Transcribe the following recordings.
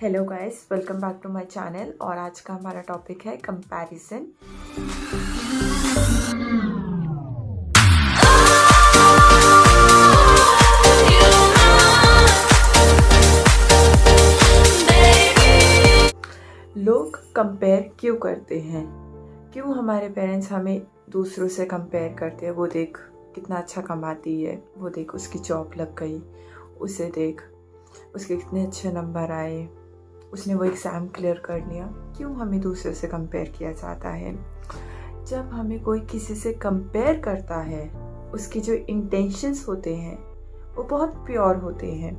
Hello guys, welcome back to my channel. और आज का हमारा टॉपिक है कंपैरिजन। लोग कंपेयर क्यों करते हैं? क्यों हमारे पेरेंट्स हमें दूसरों से कंपेयर करते हैं? वो देख कितना अच्छा कमाती है, वो देख उसकी जॉब लग गई, उसे देख उसके कितने अच्छे नंबर आए, उसने वो एग्ज़ाम क्लियर कर लिया। क्यों हमें दूसरे से कंपेयर किया जाता है? जब हमें कोई किसी से कंपेयर करता है, उसके जो इंटेंशंस होते हैं वो बहुत प्योर होते हैं।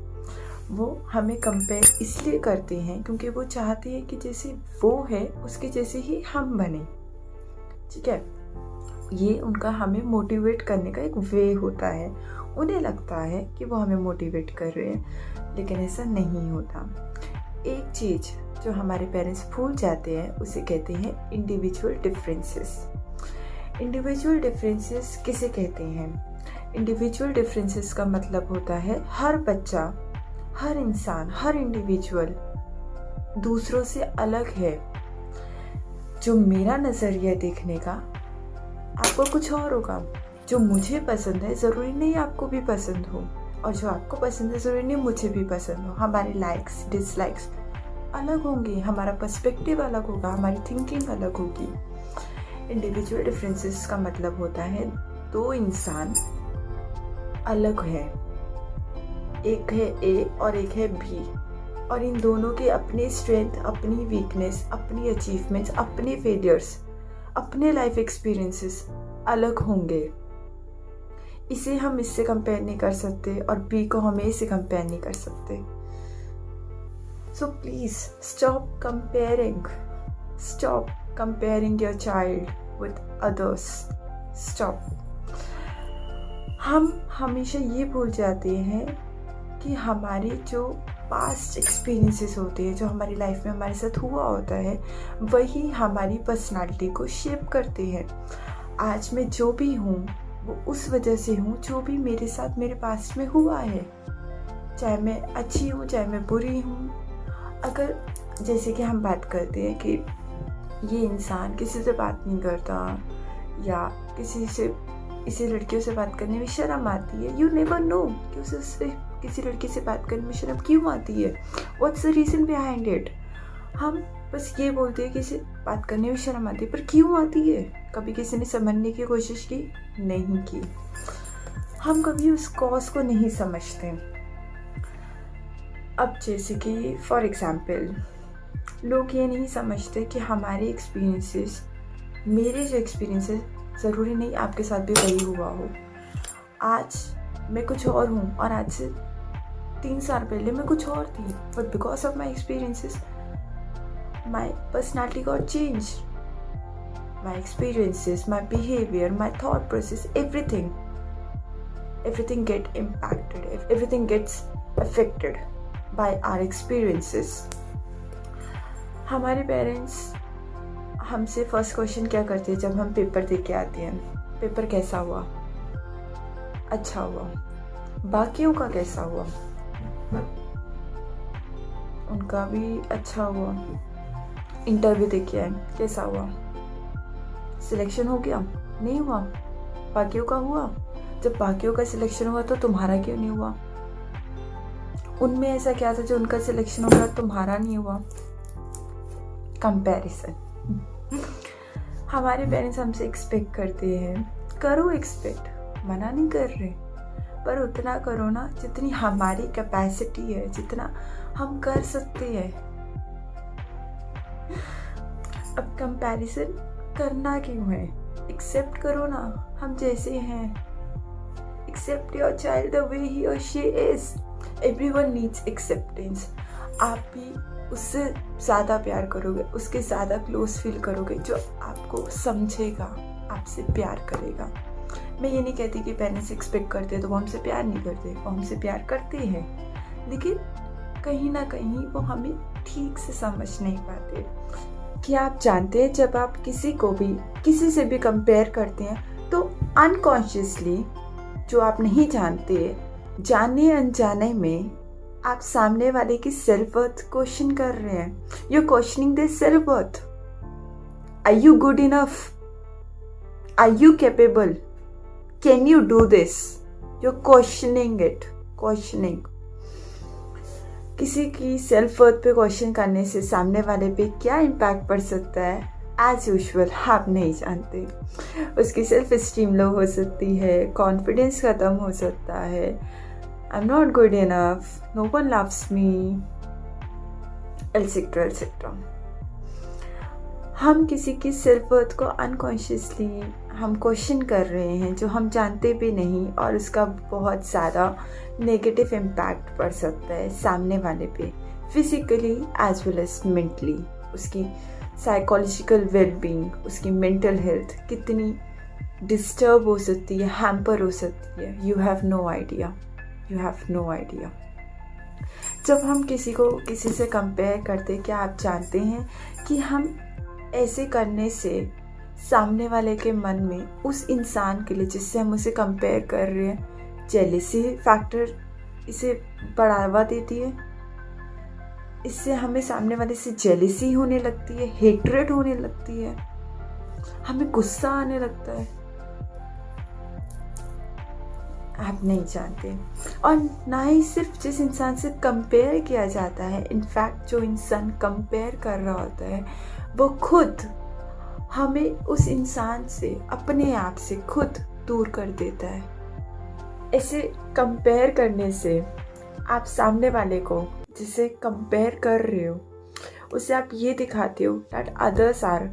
वो हमें कंपेयर इसलिए करते हैं क्योंकि वो चाहते हैं कि जैसे वो है उसके जैसे ही हम बने। ठीक है, ये उनका हमें मोटिवेट करने का एक वे होता है। उन्हें लगता है कि वो हमें मोटिवेट कर रहे हैं, लेकिन ऐसा नहीं होता। एक चीज़ जो हमारे पेरेंट्स भूल जाते हैं उसे कहते हैं इंडिविजुअल डिफरेंसेस। इंडिविजुअल डिफरेंसेस किसे कहते हैं? इंडिविजुअल डिफरेंसेस का मतलब होता है हर बच्चा, हर इंसान, हर इंडिविजुअल दूसरों से अलग है। जो मेरा नज़रिया देखने का आपको कुछ और होगा। जो मुझे पसंद है ज़रूरी नहीं आपको भी पसंद हो, और जो आपको पसंद है ज़रूरी नहीं मुझे भी पसंद हो। हमारे लाइक्स डिसलाइक्स अलग होंगे, हमारा पर्सपेक्टिव अलग होगा, हमारी थिंकिंग अलग होगी। इंडिविजुअल डिफरेंसेस का मतलब होता है दो इंसान अलग है, एक है ए और एक है बी, और इन दोनों के अपने स्ट्रेंथ, अपनी वीकनेस, अपनी अचीवमेंट्स, अपने फेलियर्स, अपने लाइफ एक्सपीरियंसेस अलग होंगे। इसे हम इससे कंपेयर नहीं कर सकते और बी को हम ए से कंपेयर नहीं कर सकते। So please stop comparing your child with others. Stop. हम हमेशा ये भूल जाते हैं कि हमारे जो पास्ट एक्सपीरियंसेस होते हैं, जो हमारी लाइफ में हमारे साथ हुआ होता है, वही हमारी पर्सनालिटी को शेप करते हैं। आज मैं जो भी हूँ वो उस वजह से हूँ जो भी मेरे साथ मेरे पास्ट में हुआ है, चाहे मैं अच्छी हूँ चाहे मैं बुरी हूँ। अगर जैसे कि हम बात करते हैं कि ये इंसान किसी से बात नहीं करता या किसी लड़कियों से बात करने में शर्म आती है, यू नेवर नो कि उसे किसी लड़की से बात करने में शर्म क्यों आती है, what's the reason behind it. हम बस ये बोलते हैं कि इसे बात करने में शर्म आती है, पर क्यों आती है? कभी किसी ने समझने की कोशिश की? नहीं की। हम कभी उस कॉज को नहीं समझते। अब जैसे कि फॉर एग्जाम्पल, लोग ये नहीं समझते कि हमारे एक्सपीरियंसेस, मेरे जो एक्सपीरियंसेस, ज़रूरी नहीं आपके साथ भी वही हुआ हो। आज मैं कुछ और हूँ और आज से 3 साल पहले मैं कुछ और थी, but because of my experiences my personality got changed. My experiences, my behavior, my thought process, everything get impacted, everything gets affected by our experiences. हमारे पेरेंट्स हमसे फर्स्ट क्वेश्चन क्या करते हैं जब हम पेपर दे के आते हैं? पेपर कैसा हुआ? अच्छा हुआ। बाकियों का कैसा हुआ? उनका भी अच्छा हुआ। इंटरव्यू दे के आए, कैसा हुआ? सिलेक्शन हो गया? नहीं हुआ। बाकियों का हुआ। जब बाकियों का सिलेक्शन हुआ तो तुम्हारा क्यों नहीं हुआ? उनमें ऐसा क्या था जो उनका सिलेक्शन हो गया तुम्हारा नहीं हुआ? कंपैरिजन। हमारे पेरेंट्स हमसे एक्सपेक्ट करते हैं, करो एक्सपेक्ट, मना नहीं कर रहे, पर उतना करो ना जितनी हमारी कैपेसिटी है, जितना हम कर सकते हैं। अब कंपैरिजन करना क्यों है? एक्सेप्ट करो ना हम जैसे हैं। Accept your child the way he और she is. Everyone needs acceptance. आप भी उससे ज़्यादा प्यार करोगे, उसके ज़्यादा क्लोज फील करोगे जो आपको समझेगा, आपसे प्यार करेगा। मैं ये नहीं कहती कि पेरेंट्स एक्सपेक्ट करते हैं तो वो हमसे प्यार नहीं करते, वो हमसे प्यार करते हैं, लेकिन कहीं ना कहीं वो हमें ठीक से समझ नहीं पाते। क्या आप जानते हैं, जब आप किसी से भी कंपेयर करते हैं तो अनकॉन्शियसली, जो आप नहीं जानते, जाने अनजाने में आप सामने वाले की सेल्फ वर्थ क्वेश्चन कर रहे हैं. You questioning this self worth. Are you good enough? Are you capable? Can you do this? You questioning it. Questioning. किसी की सेल्फ वर्थ पे क्वेश्चन करने से सामने वाले पे क्या इम्पैक्ट पड़ सकता है, एज यूजुअल आप नहीं जानते. उसकी सेल्फ स्टीम लो हो सकती है, कॉन्फिडेंस ख़त्म हो सकता है. I am not good enough, no one loves me, etcetera etcetera. हम किसी की सेल्फ वर्थ को अनकॉन्शियसली हम क्वेश्चन कर रहे हैं, जो हम जानते भी नहीं, और उसका बहुत ज़्यादा नेगेटिव इम्पैक्ट पड़ सकता है सामने वाले पे, physically as well as mentally. उसकी साइकोलॉजिकल वेलबींग, उसकी मेंटल हेल्थ कितनी डिस्टर्ब हो सकती है, हैम्पर हो सकती है. You have no idea. You have no idea. जब हम किसी को किसी से कंपेयर करते, क्या आप जानते हैं कि हम ऐसे करने से सामने वाले के मन में उस इंसान के लिए जिससे हम उसे कंपेयर कर रहे हैं, जेलिसी फैक्टर इसे बढ़ावा देती है. इससे हमें सामने वाले से जेलिसी होने लगती है, हेट्रेड होने लगती है, हमें गुस्सा आने लगता है. आप नहीं जानते. और ना ही सिर्फ जिस इंसान से कंपेयर किया जाता है, इनफैक्ट जो इंसान कंपेयर कर रहा होता है वो खुद हमें उस इंसान से, अपने आप से खुद दूर कर देता है. ऐसे कंपेयर करने से आप सामने वाले को जिसे कंपेयर कर रहे हो उसे आप ये दिखाते हो that others are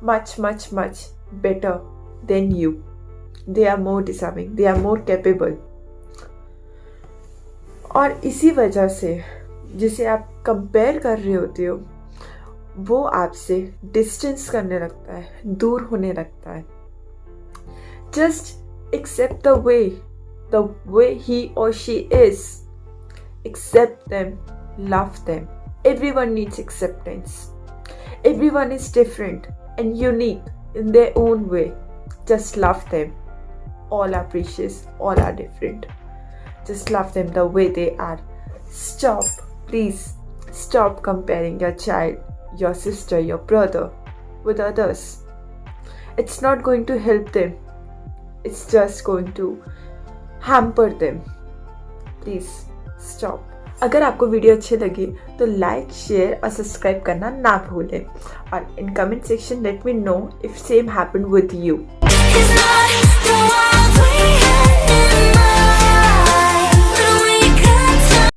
much much much better than you. They are more deserving, they are more capable. और इसी वजह से जिसे आप कंपेयर कर रहे होते हो वो आपसे डिस्टेंस करने लगता है, दूर होने लगता है. Just accept the way he or she is. Accept them, love them. Everyone needs acceptance. Everyone is different and unique in their own way. Just love them. All are precious, all are different. Just love them the way they are. Please stop comparing your child, your sister, your brother with others. It's not going to help them. It's just going to hamper them. Please stop. अगर आपको video अच्छी लगी तो like, share और subscribe करना ना भूलें. और in comment section let me know if same happened with you. It's not the world we have.